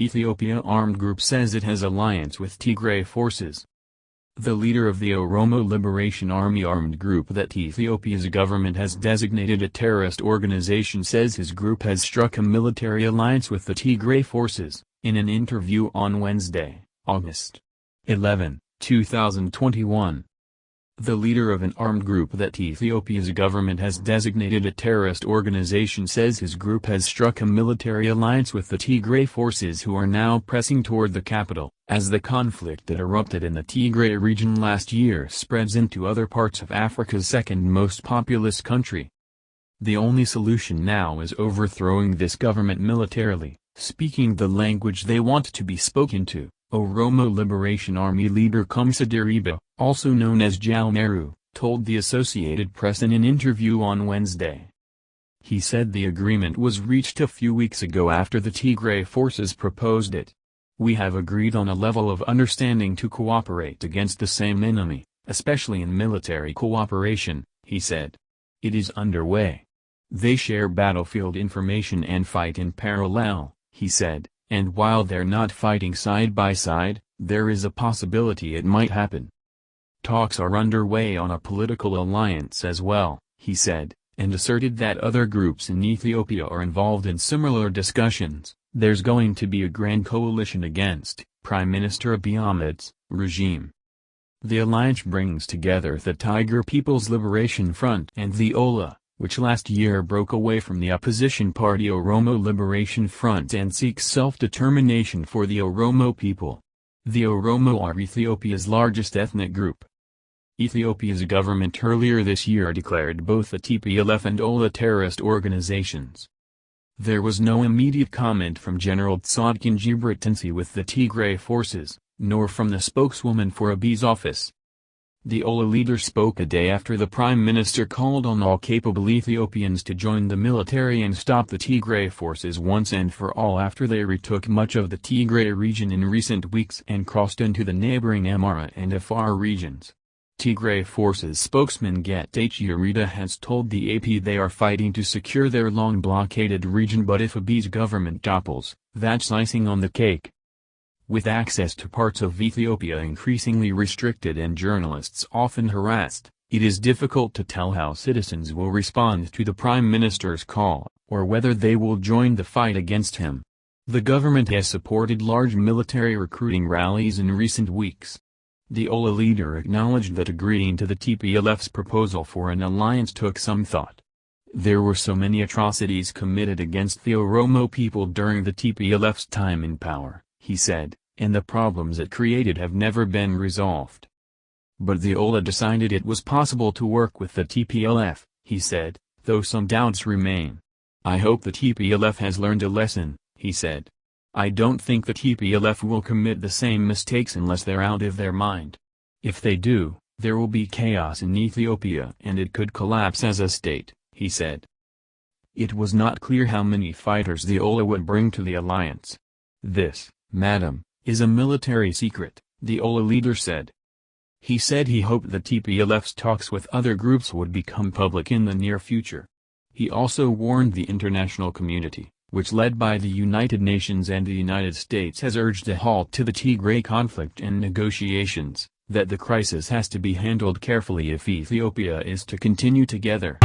Ethiopia armed group says it has alliance with Tigray forces. The leader of the Oromo Liberation Army armed group that Ethiopia's government has designated a terrorist organization says his group has struck a military alliance with the Tigray forces, in an interview on Wednesday, August 11, 2021. The leader of an armed group that Ethiopia's government has designated a terrorist organization says his group has struck a military alliance with the Tigray forces who are now pressing toward the capital, as the conflict that erupted in the Tigray region last year spreads into other parts of Africa's second most populous country. The only solution now is overthrowing this government militarily, speaking the language they want to be spoken to. Oromo Liberation Army leader Kumsa Diriba, also known as Jalmeru, told the Associated Press in an interview on Wednesday. He said the agreement was reached a few weeks ago after the Tigray forces proposed it. We have agreed on a level of understanding to cooperate against the same enemy, especially in military cooperation, he said. It is underway. They share battlefield information and fight in parallel, he said. And while they're not fighting side by side, there is a possibility it might happen. Talks are underway on a political alliance as well, he said, and asserted that other groups in Ethiopia are involved in similar discussions. There's going to be a grand coalition against Prime Minister Abiy Ahmed's regime. The alliance brings together the Tigray People's Liberation Front and the OLA, which last year broke away from the opposition party Oromo Liberation Front and seeks self-determination for the Oromo people. The Oromo are Ethiopia's largest ethnic group. Ethiopia's government earlier this year declared both the TPLF and OLA terrorist organizations. There was no immediate comment from General Tzadkin Gebretinsi with the Tigray forces, nor from the spokeswoman for Abiy's office. The OLA leader spoke a day after the Prime Minister called on all capable Ethiopians to join the military and stop the Tigray forces once and for all after they retook much of the Tigray region in recent weeks and crossed into the neighboring Amhara and Afar regions. Tigray forces spokesman Getachew Reda has told the AP they are fighting to secure their long-blockaded region, but if Abiy's government topples, that's icing on the cake. With access to parts of Ethiopia increasingly restricted and journalists often harassed, it is difficult to tell how citizens will respond to the Prime Minister's call, or whether they will join the fight against him. The government has supported large military recruiting rallies in recent weeks. The OLA leader acknowledged that agreeing to the TPLF's proposal for an alliance took some thought. There were so many atrocities committed against the Oromo people during the TPLF's time in power, he said, and the problems it created have never been resolved. But the OLA decided it was possible to work with the TPLF, he said, though some doubts remain. I hope the TPLF has learned a lesson, he said. I don't think the TPLF will commit the same mistakes unless they're out of their mind. If they do, there will be chaos in Ethiopia and it could collapse as a state, he said. It was not clear how many fighters the OLA would bring to the alliance. This, madam, is a military secret, the OLA leader said. He said he hoped the TPLF's talks with other groups would become public in the near future. He also warned the international community, which led by the United Nations and the United States has urged a halt to the Tigray conflict and negotiations, that the crisis has to be handled carefully if Ethiopia is to continue together.